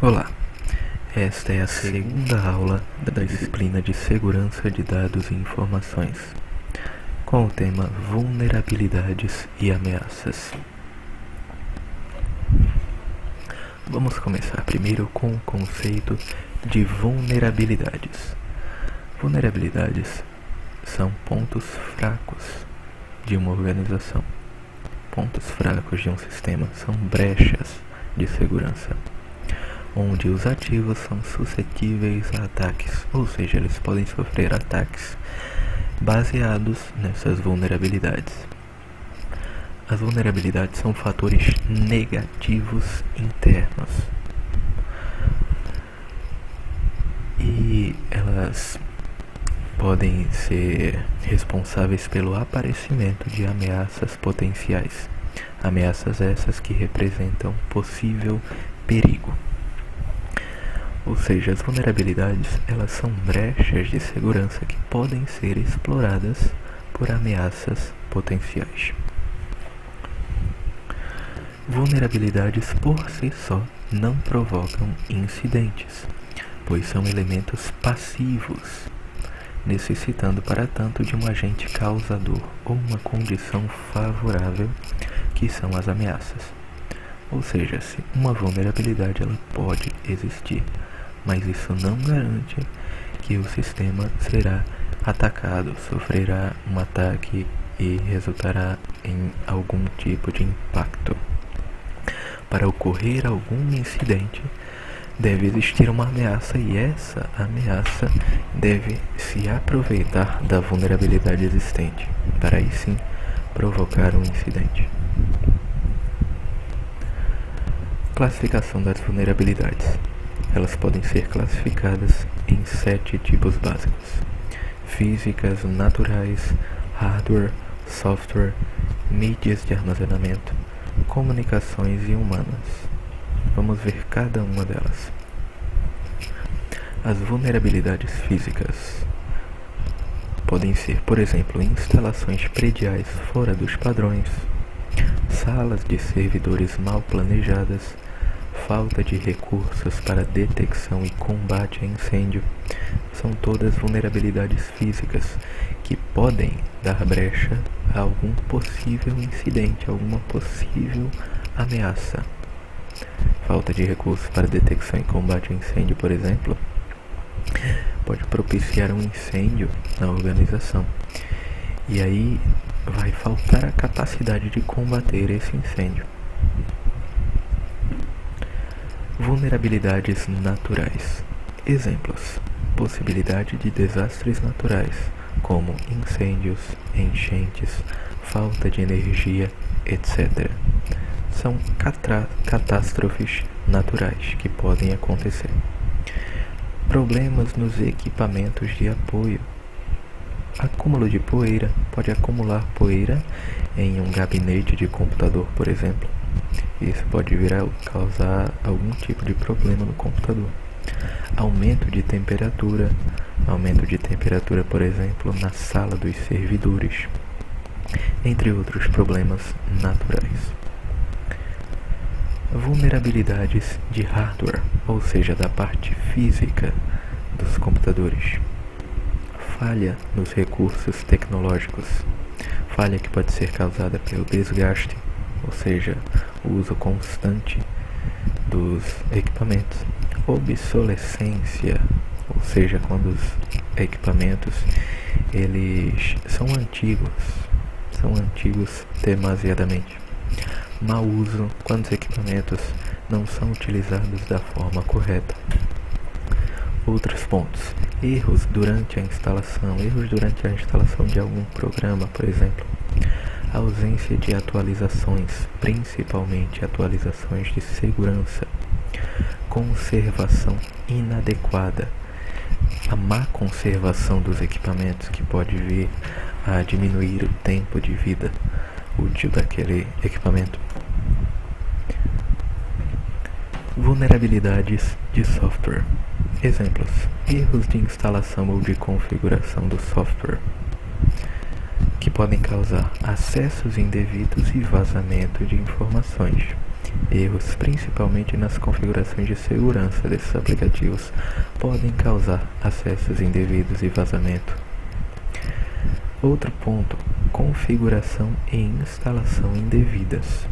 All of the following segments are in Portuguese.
Olá, esta é a segunda aula da disciplina de Segurança de Dados e Informações, com o tema Vulnerabilidades e Ameaças. Vamos começar primeiro com o conceito de vulnerabilidades. Vulnerabilidades são pontos fracos de uma organização. Pontos fracos de um sistema são brechas de segurança, onde os ativos são suscetíveis a ataques, ou seja, eles podem sofrer ataques baseados nessas vulnerabilidades. As vulnerabilidades são fatores negativos internos e elas podem ser responsáveis pelo aparecimento de ameaças potenciais. Ameaças essas que representam possível perigo. Ou seja, as vulnerabilidades, elas são brechas de segurança que podem ser exploradas por ameaças potenciais. Vulnerabilidades por si só não provocam incidentes, pois são elementos passivos, necessitando para tanto de um agente causador ou uma condição favorável, que são as ameaças. Ou seja, se uma vulnerabilidade ela pode existir, mas isso não garante que o sistema será atacado, sofrerá um ataque e resultará em algum tipo de impacto. Para ocorrer algum incidente, deve existir uma ameaça e essa ameaça deve se aproveitar da vulnerabilidade existente, para aí sim provocar um incidente. Classificação das vulnerabilidades. Elas podem ser classificadas em 7 tipos básicos: físicas, naturais, hardware, software, mídias de armazenamento, comunicações e humanas. Vamos ver cada uma delas. As vulnerabilidades físicas podem ser, por exemplo, instalações prediais fora dos padrões, salas de servidores mal planejadas, falta de recursos para detecção e combate a incêndio. São todas vulnerabilidades físicas que podem dar brecha a algum possível incidente, alguma possível ameaça. Falta de recursos para detecção e combate a incêndio, por exemplo, pode propiciar um incêndio na organização. E aí vai faltar a capacidade de combater esse incêndio. Vulnerabilidades naturais. Exemplos: possibilidade de desastres naturais, como incêndios, enchentes, falta de energia, etc. São catástrofes naturais que podem acontecer. Problemas nos equipamentos de apoio. Acúmulo de poeira. Pode acumular poeira em um gabinete de computador, por exemplo. Isso pode vir a causar algum tipo de problema no computador. Aumento de temperatura. Aumento de temperatura, por exemplo, na sala dos servidores. Entre outros problemas naturais. Vulnerabilidades de hardware, ou seja, da parte física dos computadores. Falha nos recursos tecnológicos. Falha que pode ser causada pelo desgaste, ou seja, o uso constante dos equipamentos. Obsolescência, ou seja, quando os equipamentos eles são antigos demasiadamente. Mau uso, quando os equipamentos não são utilizados da forma correta. Outros pontos: erros durante a instalação de algum programa, por exemplo. Ausência de atualizações, principalmente atualizações de segurança. Conservação inadequada. A má conservação dos equipamentos, que pode vir a diminuir o tempo de vida útil daquele equipamento. Vulnerabilidades de software. Exemplos: erros de instalação ou de configuração do software, que podem causar acessos indevidos e vazamento de informações. Erros, principalmente nas configurações de segurança desses aplicativos, podem causar acessos indevidos e vazamento. Outro ponto: configuração e instalação indevidas.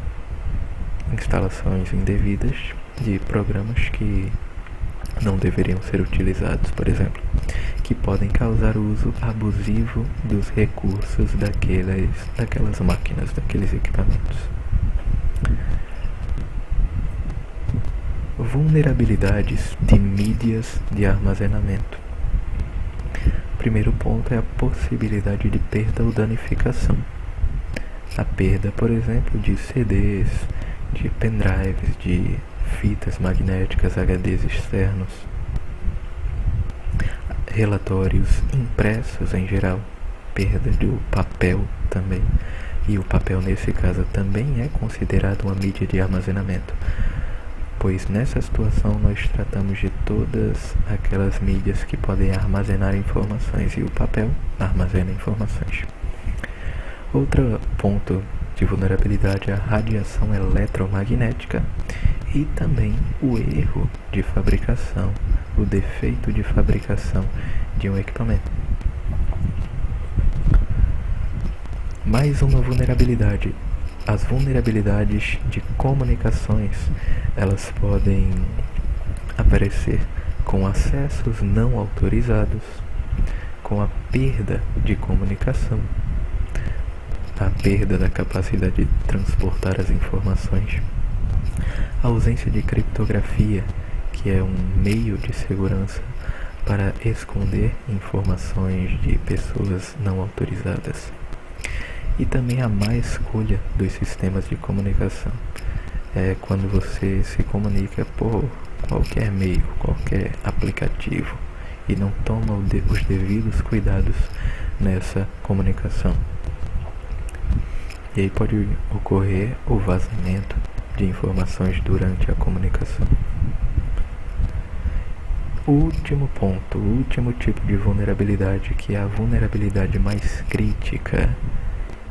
Instalações indevidas de programas que não deveriam ser utilizados, por exemplo, que podem causar uso abusivo dos recursos daquelas máquinas, daqueles equipamentos. Vulnerabilidades de mídias de armazenamento. O primeiro ponto é a possibilidade de perda ou danificação. A perda, por exemplo, de CDs, de pendrives, de fitas magnéticas, HDs externos, relatórios impressos em geral, perda do papel também, e o papel nesse caso também é considerado uma mídia de armazenamento, pois nessa situação nós tratamos de todas aquelas mídias que podem armazenar informações, e o papel armazena informações. Outro ponto de vulnerabilidade é a radiação eletromagnética e também o erro de fabricação, o defeito de fabricação de um equipamento. Mais uma vulnerabilidade: as vulnerabilidades de comunicações. Elas podem aparecer com acessos não autorizados, com a perda de comunicação, a perda da capacidade de transportar as informações, a ausência de criptografia, que é um meio de segurança para esconder informações de pessoas não autorizadas, e também a má escolha dos sistemas de comunicação. É quando você se comunica por qualquer meio, qualquer aplicativo, e não toma os devidos cuidados nessa comunicação. E aí pode ocorrer o vazamento de informações durante a comunicação. O último ponto, o último tipo de vulnerabilidade, que é a vulnerabilidade mais crítica,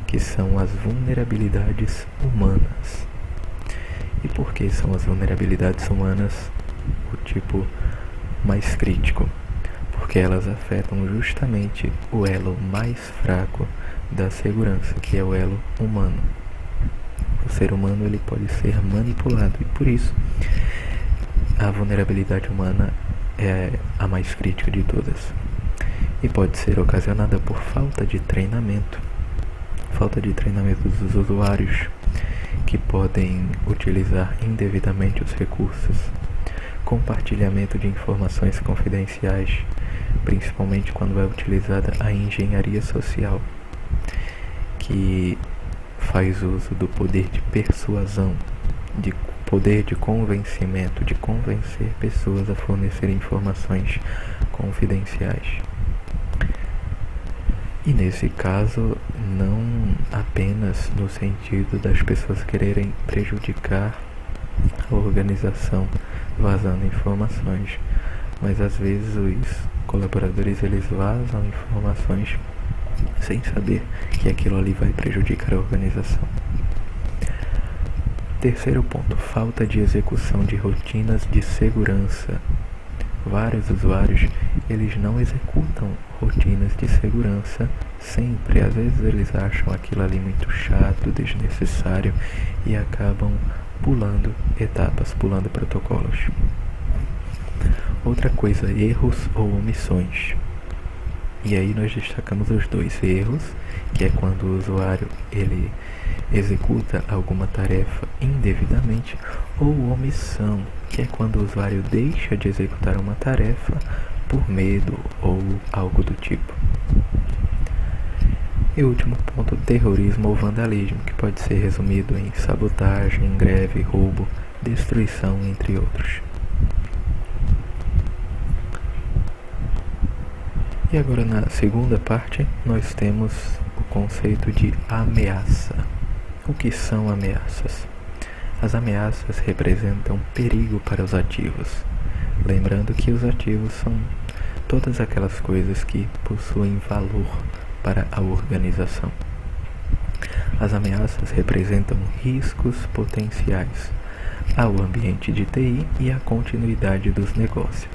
que são as vulnerabilidades humanas. E por que são as vulnerabilidades humanas o tipo mais crítico? Porque elas afetam justamente o elo mais fraco da segurança, que é o elo humano. O ser humano ele pode ser manipulado, e por isso a vulnerabilidade humana é a mais crítica de todas. E pode ser ocasionada por falta de treinamento dos usuários, que podem utilizar indevidamente os recursos, compartilhamento de informações confidenciais, principalmente quando é utilizada a engenharia social, que faz uso do poder de persuasão, de poder de convencimento, de convencer pessoas a fornecer informações confidenciais. E nesse caso, não apenas no sentido das pessoas quererem prejudicar a organização vazando informações, mas às vezes os colaboradores eles vazam informações sem saber que aquilo ali vai prejudicar a organização. Terceiro ponto: falta de execução de rotinas de segurança. Vários usuários eles não executam rotinas de segurança sempre. Às vezes eles acham aquilo ali muito chato, desnecessário, e acabam pulando etapas, pulando protocolos. Outra coisa: erros ou omissões. E aí nós destacamos os dois: erros, que é quando o usuário ele executa alguma tarefa indevidamente, ou omissão, que é quando o usuário deixa de executar uma tarefa por medo ou algo do tipo. E o último ponto: terrorismo ou vandalismo, que pode ser resumido em sabotagem, greve, roubo, destruição, entre outros. E agora, na segunda parte, nós temos o conceito de ameaça. O que são ameaças? As ameaças representam perigo para os ativos. Lembrando que os ativos são todas aquelas coisas que possuem valor para a organização. As ameaças representam riscos potenciais, ao ambiente de TI e à continuidade dos negócios.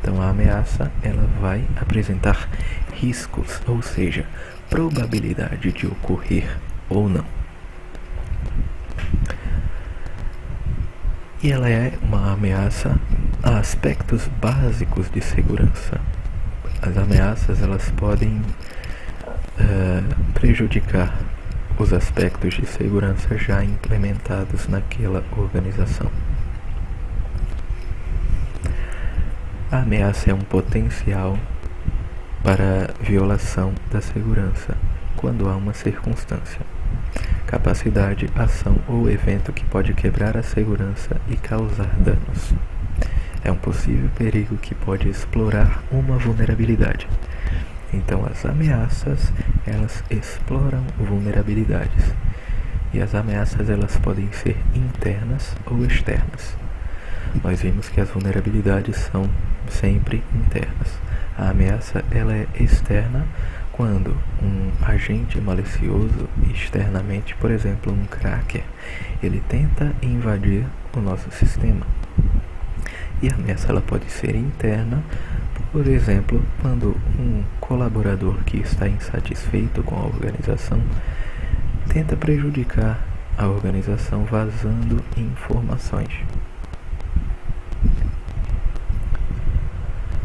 Então a ameaça ela vai apresentar riscos, ou seja, probabilidade de ocorrer ou não. E ela é uma ameaça a aspectos básicos de segurança. As ameaças elas podem prejudicar os aspectos de segurança já implementados naquela organização. A ameaça é um potencial para violação da segurança quando há uma circunstância, capacidade, ação ou evento que pode quebrar a segurança e causar danos. É um possível perigo que pode explorar uma vulnerabilidade. Então as ameaças, elas exploram vulnerabilidades. E as ameaças, elas podem ser internas ou externas. Nós vimos que as vulnerabilidades são sempre internas. A ameaça, ela é externa quando um agente malicioso externamente, por exemplo, um cracker, ele tenta invadir o nosso sistema. E a ameaça ela pode ser interna, por exemplo, quando um colaborador que está insatisfeito com a organização tenta prejudicar a organização vazando informações.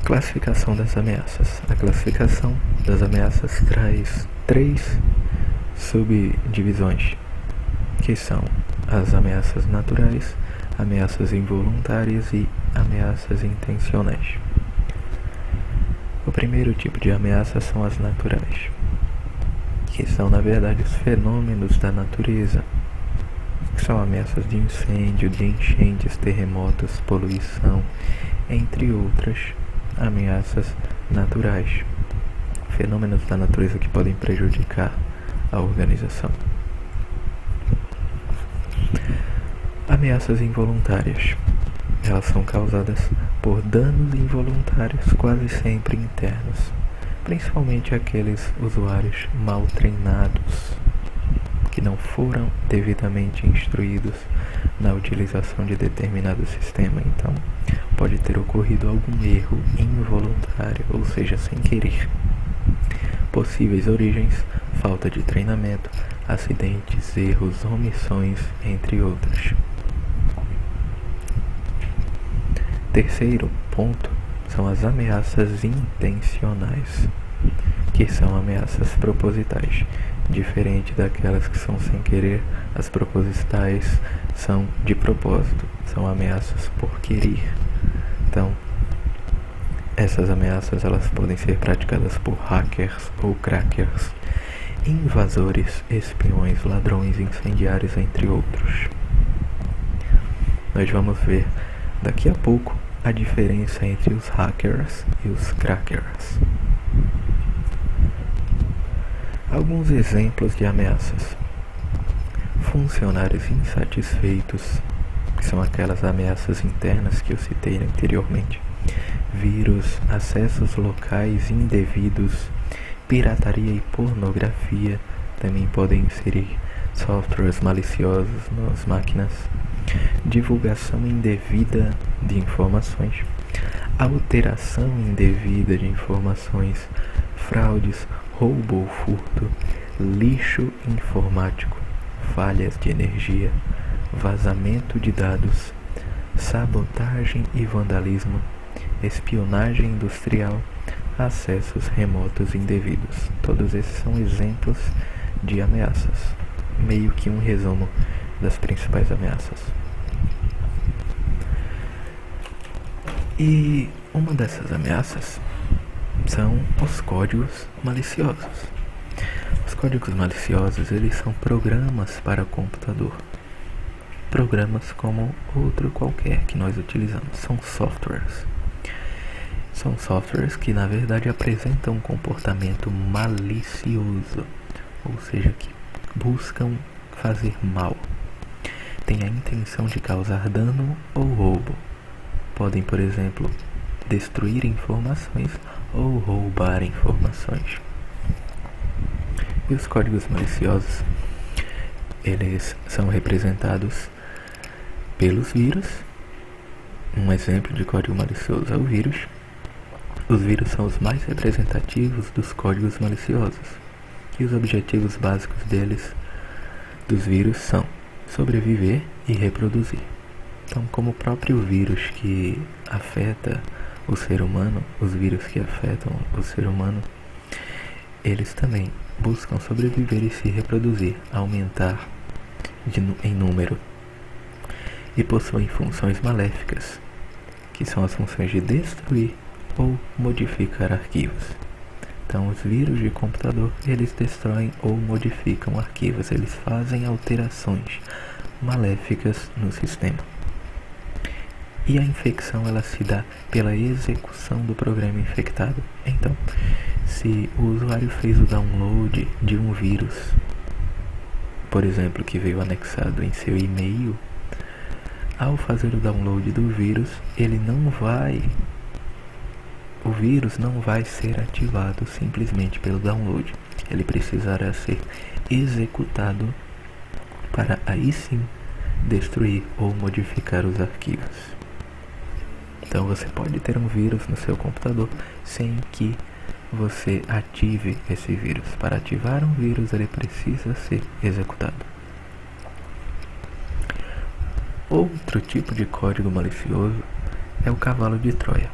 Classificação das ameaças. A classificação das ameaças traz 3 subdivisões, que são as ameaças naturais, ameaças involuntárias e ameaças intencionais. O primeiro tipo de ameaça são as naturais, que são na verdade os fenômenos da natureza, que são ameaças de incêndio, de enchentes, terremotos, poluição, entre outras ameaças naturais, fenômenos da natureza que podem prejudicar a organização. Ameaças involuntárias. Elas são causadas por danos involuntários quase sempre internos, principalmente aqueles usuários mal treinados, que não foram devidamente instruídos na utilização de determinado sistema. Então, pode ter ocorrido algum erro involuntário, ou seja, sem querer. Possíveis origens: falta de treinamento, acidentes, erros, omissões, entre outros. Terceiro ponto são as ameaças intencionais, que são ameaças propositais. Diferente daquelas que são sem querer, as propositais são de propósito, são ameaças por querer. Então, essas ameaças elas podem ser praticadas por hackers ou crackers, invasores, espiões, ladrões, incendiários, entre outros. Nós vamos ver daqui a pouco a diferença entre os hackers e os crackers. Alguns exemplos de ameaças: funcionários insatisfeitos, que são aquelas ameaças internas que eu citei anteriormente, vírus, acessos locais indevidos, pirataria e pornografia, também podem inserir softwares maliciosos nas máquinas, divulgação indevida de informações, alteração indevida de informações, fraudes, roubo ou furto, lixo informático, falhas de energia, vazamento de dados, sabotagem e vandalismo, espionagem industrial, acessos remotos indevidos. Todos esses são exemplos de ameaças. Meio que um resumo das principais ameaças. E uma dessas ameaças são os códigos maliciosos. Os códigos maliciosos, eles são programas para computador. Programas como outro qualquer que nós utilizamos. São softwares. São softwares que na verdade apresentam um comportamento malicioso, ou seja, que buscam fazer mal. Têm a intenção de causar dano ou roubo. Podem, por exemplo, destruir informações ou roubar informações. E os códigos maliciosos, eles são representados pelos vírus. Um exemplo de código malicioso é o vírus. Os vírus são os mais representativos dos códigos maliciosos, e os objetivos básicos dos vírus são sobreviver e reproduzir. Então, como o próprio vírus que afeta o ser humano, os vírus que afetam o ser humano, eles também buscam sobreviver e se reproduzir, aumentar em número, e possuem funções maléficas, que são as funções de destruir ou modificar arquivos. Então, os vírus de computador, eles destroem ou modificam arquivos, eles fazem alterações maléficas no sistema. E a infecção, ela se dá pela execução do programa infectado. Então, se o usuário fez o download de um vírus, por exemplo, que veio anexado em seu e-mail, ao fazer o download do vírus, o vírus não vai ser ativado simplesmente pelo download. Ele precisará ser executado para aí sim destruir ou modificar os arquivos. Então você pode ter um vírus no seu computador sem que você ative esse vírus. Para ativar um vírus, ele precisa ser executado. Outro tipo de código malicioso é o cavalo de Troia.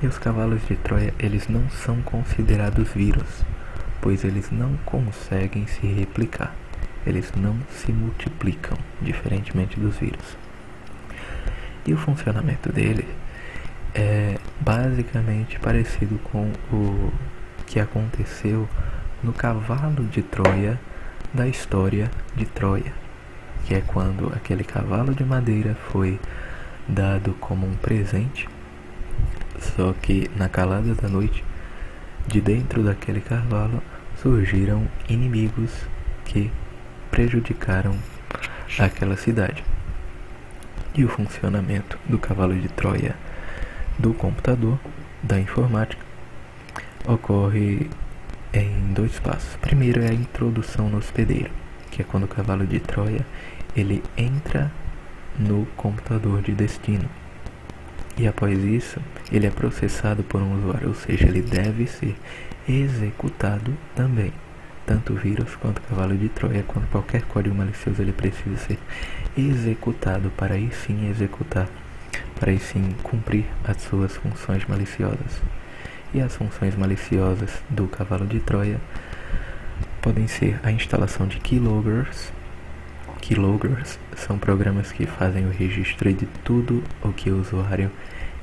E os cavalos de Troia, eles não são considerados vírus, pois eles não conseguem se replicar. Eles não se multiplicam, diferentemente dos vírus. E o funcionamento dele é basicamente parecido com o que aconteceu no cavalo de Troia da história de Troia, que é quando aquele cavalo de madeira foi dado como um presente, só que na calada da noite, de dentro daquele cavalo surgiram inimigos que prejudicaram aquela cidade. E o funcionamento do cavalo de Troia do computador, da informática, ocorre em 2 passos. Primeiro é a introdução no hospedeiro, que é quando o cavalo de Troia ele entra no computador de destino. E após isso, ele é processado por um usuário, ou seja, ele deve ser executado também. Tanto o vírus quanto o cavalo de Troia, quanto qualquer código malicioso, ele precisa ser executado para aí sim executar, para aí sim cumprir as suas funções maliciosas. E as funções maliciosas do cavalo de Troia podem ser a instalação de keyloggers. Keyloggers são programas que fazem o registro de tudo o que o usuário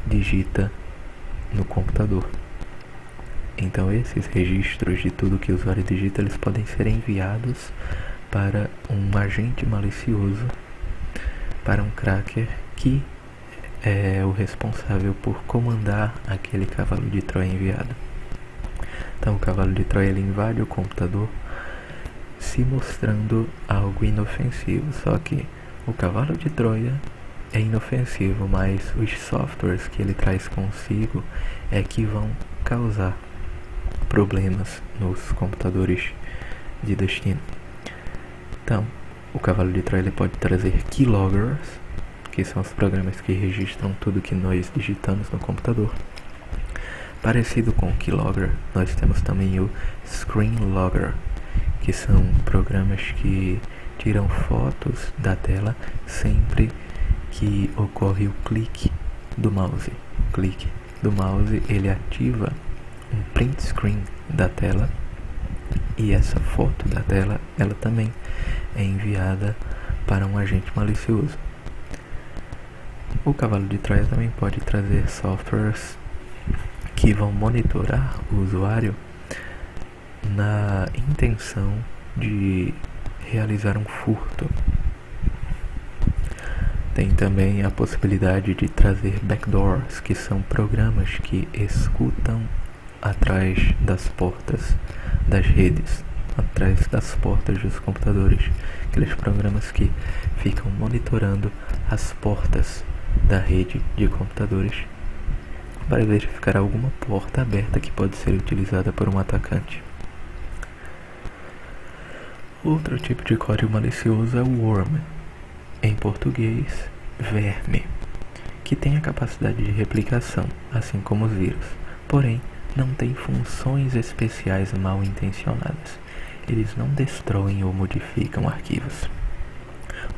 digita no computador. Então esses registros de tudo que o usuário digita, eles podem ser enviados para um agente malicioso, para um cracker que é o responsável por comandar aquele cavalo de Troia enviado. Então o cavalo de Troia ele invade o computador se mostrando algo inofensivo, só que o cavalo de Troia é inofensivo, mas os softwares que ele traz consigo é que vão causar problemas nos computadores de destino. Então, o cavalo de Troia ele pode trazer keyloggers, que são os programas que registram tudo que nós digitamos no computador. Parecido com o keylogger, nós temos também o screenlogger, que são programas que tiram fotos da tela sempre que ocorre o clique do mouse. O clique do mouse ele ativa um print screen da tela, e essa foto da tela ela também é enviada para um agente malicioso. O cavalo de Troia também pode trazer softwares que vão monitorar o usuário na intenção de realizar um furto. Tem também a possibilidade de trazer backdoors, que são programas que escutam atrás das portas das redes, atrás das portas dos computadores. Aqueles programas que ficam monitorando as portas da rede de computadores para verificar alguma porta aberta que pode ser utilizada por um atacante. Outro tipo de código malicioso é o worm. Em português, verme, que tem a capacidade de replicação, assim como os vírus, porém não tem funções especiais mal intencionadas. Eles não destroem ou modificam arquivos.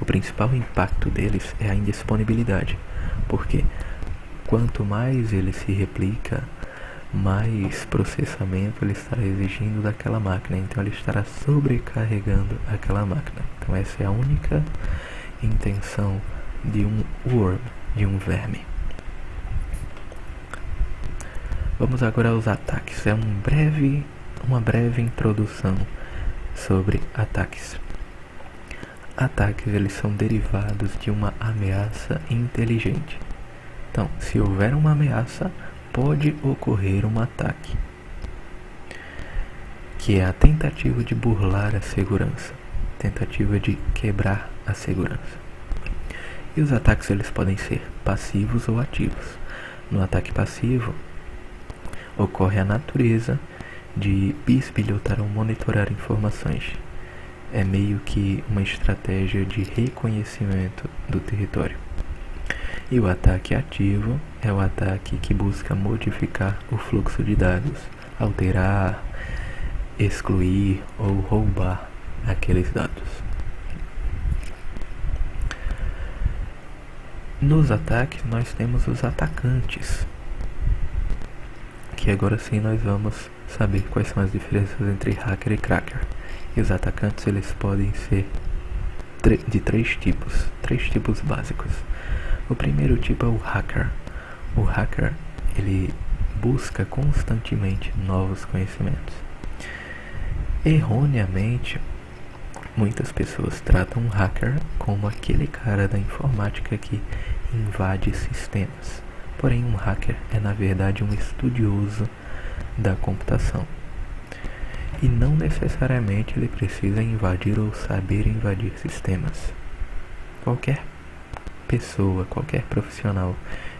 O principal impacto deles é a indisponibilidade, porque quanto mais ele se replica, mais processamento ele estará exigindo daquela máquina, então ele estará sobrecarregando aquela máquina. Então essa é a única intenção de um worm, de um verme. Vamos agora aos ataques. É uma breve introdução sobre ataques. Ataques, eles são derivados de uma ameaça inteligente. Então, se houver uma ameaça, pode ocorrer um ataque, que é a tentativa de burlar a segurança, tentativa de quebrar a segurança. E os ataques, eles podem ser passivos ou ativos. No ataque passivo, ocorre a natureza de bisbilhotar ou monitorar informações. É meio que uma estratégia de reconhecimento do território. E o ataque ativo é o ataque que busca modificar o fluxo de dados, alterar, excluir ou roubar aqueles dados. Nos ataques nós temos os atacantes, que agora sim nós vamos saber quais são as diferenças entre hacker e cracker. E os atacantes, eles podem ser de três tipos básicos. O primeiro tipo é o hacker. O hacker, ele busca constantemente novos conhecimentos. Erroneamente, muitas pessoas tratam um hacker como aquele cara da informática que invade sistemas. Porém, um hacker é na verdade um estudioso da computação. E não necessariamente ele precisa invadir ou saber invadir sistemas. Qualquer pessoa, qualquer profissional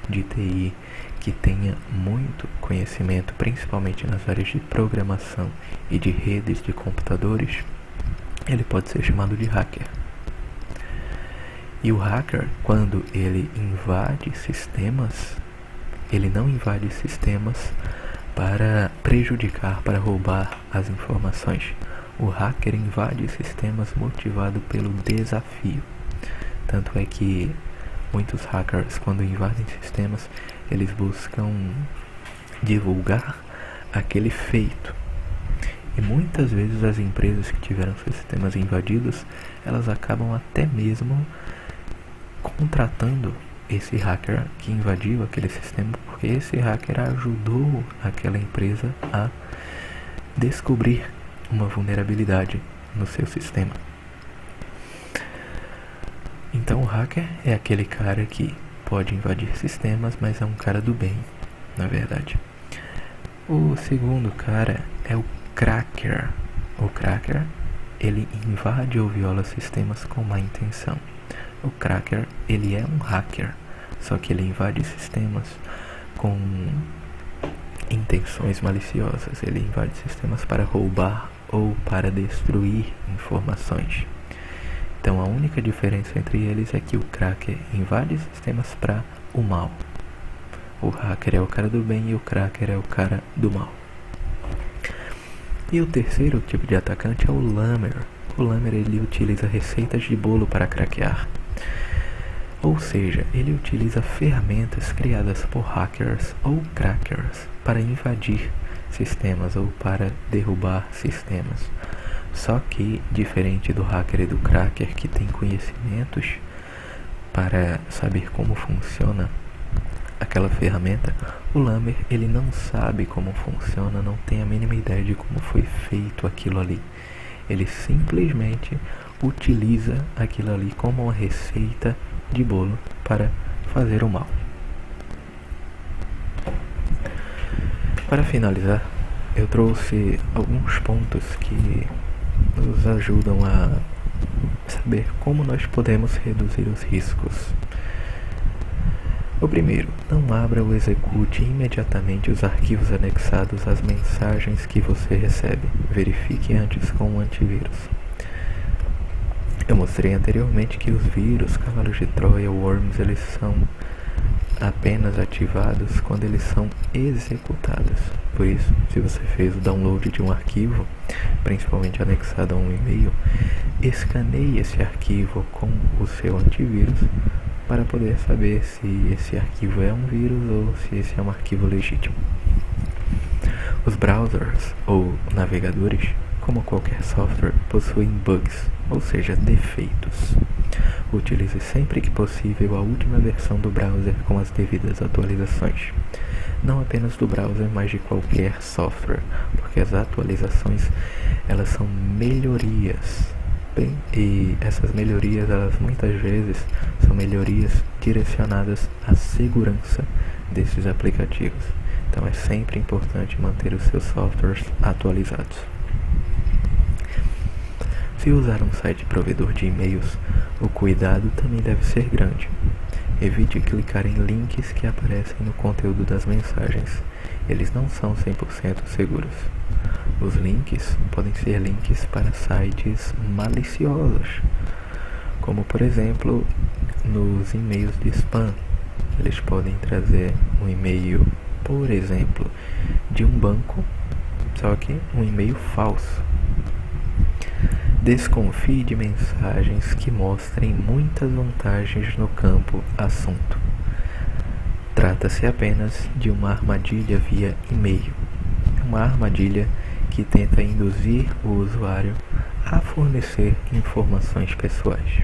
de TI que tenha muito conhecimento, principalmente nas áreas de programação e de redes de computadores, ele pode ser chamado de hacker. E o hacker, quando ele invade sistemas, ele não invade sistemas para prejudicar, para roubar as informações. O hacker invade sistemas motivado pelo desafio. Tanto é que muitos hackers, quando invadem sistemas, eles buscam divulgar aquele feito. E muitas vezes as empresas que tiveram seus sistemas invadidos, elas acabam até mesmo contratando esse hacker que invadiu aquele sistema, porque esse hacker ajudou aquela empresa a descobrir uma vulnerabilidade no seu sistema. Então o hacker é aquele cara que pode invadir sistemas, mas é um cara do bem, na verdade. O segundo cara é o cracker. O cracker, ele invade ou viola sistemas com má intenção. O cracker, ele é um hacker, só que ele invade sistemas com intenções maliciosas. Ele invade sistemas para roubar ou para destruir informações. Então a única diferença entre eles é que o cracker invade sistemas para o mal. O hacker é o cara do bem e o cracker é o cara do mal. E o terceiro tipo de atacante é o lamer. O lamer, ele utiliza receitas de bolo para craquear. Ou seja, ele utiliza ferramentas criadas por hackers ou crackers para invadir sistemas ou para derrubar sistemas. Só que, diferente do hacker e do cracker que tem conhecimentos para saber como funciona aquela ferramenta, o lamer, ele não sabe como funciona, não tem a mínima ideia de como foi feito aquilo ali. Ele simplesmente utiliza aquilo ali como uma receita de bolo para fazer o mal. Para finalizar, eu trouxe alguns pontos que nos ajudam a saber como nós podemos reduzir os riscos. O primeiro, não abra ou execute imediatamente os arquivos anexados às mensagens que você recebe. Verifique antes com o antivírus. Eu mostrei anteriormente que os vírus, cavalos de Troia, worms, eles são apenas ativados quando eles são executados. Por isso, se você fez o download de um arquivo, principalmente anexado a um e-mail, escaneie esse arquivo com o seu antivírus para poder saber se esse arquivo é um vírus ou se esse é um arquivo legítimo. Os browsers ou navegadores, como qualquer software, possuem bugs, ou seja, defeitos. Utilize sempre que possível a última versão do browser com as devidas atualizações. Não apenas do browser, mas de qualquer software, porque as atualizações elas são melhorias. E essas melhorias, elas muitas vezes são melhorias direcionadas à segurança desses aplicativos. Então é sempre importante manter os seus softwares atualizados. Se usar um site provedor de e-mails, o cuidado também deve ser grande. Evite clicar em links que aparecem no conteúdo das mensagens. Eles não são 100% seguros. Os links podem ser links para sites maliciosos, como por exemplo nos e-mails de spam. Eles podem trazer um e-mail, por exemplo, de um banco, só que um e-mail falso. Desconfie de mensagens que mostrem muitas vantagens no campo assunto. Trata-se apenas de uma armadilha via e-mail. Uma armadilha que tenta induzir o usuário a fornecer informações pessoais.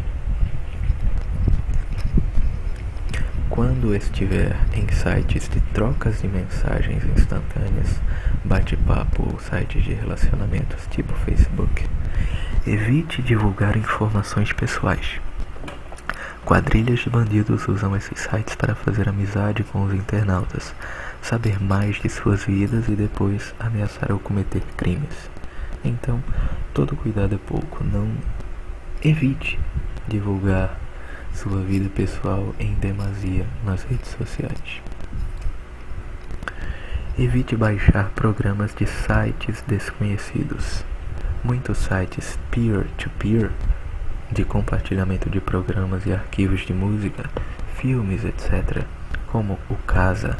Quando estiver em sites de trocas de mensagens instantâneas, bate-papo ou sites de relacionamentos tipo Facebook, evite divulgar informações pessoais. Quadrilhas de bandidos usam esses sites para fazer amizade com os internautas, saber mais de suas vidas e depois ameaçar ou cometer crimes. Então, todo cuidado é pouco. Não evite divulgar sua vida pessoal em demasia nas redes sociais. Evite baixar programas de sites desconhecidos. Muitos sites peer-to-peer de compartilhamento de programas e arquivos de música, filmes, etc., como o Casa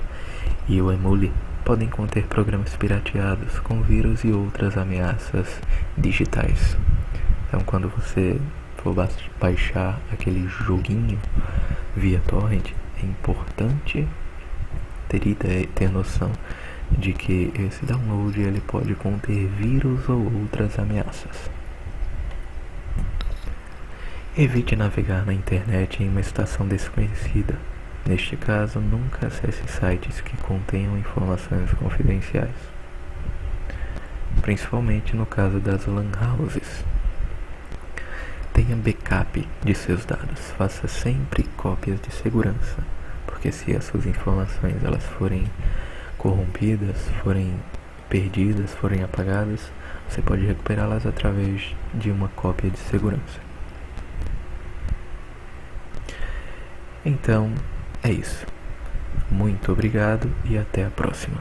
e o Emule, podem conter programas pirateados com vírus e outras ameaças digitais. Então, quando você for baixar aquele joguinho via torrent, é importante ter noção de que esse download ele pode conter vírus ou outras ameaças. Evite navegar na internet em uma estação desconhecida. Neste caso, nunca acesse sites que contenham informações confidenciais, principalmente no caso das lan houses. Tenha backup de seus dados, faça sempre cópias de segurança, porque se as suas informações elas forem corrompidas, forem perdidas, forem apagadas, você pode recuperá-las através de uma cópia de segurança. Então, é isso. Muito obrigado e até a próxima.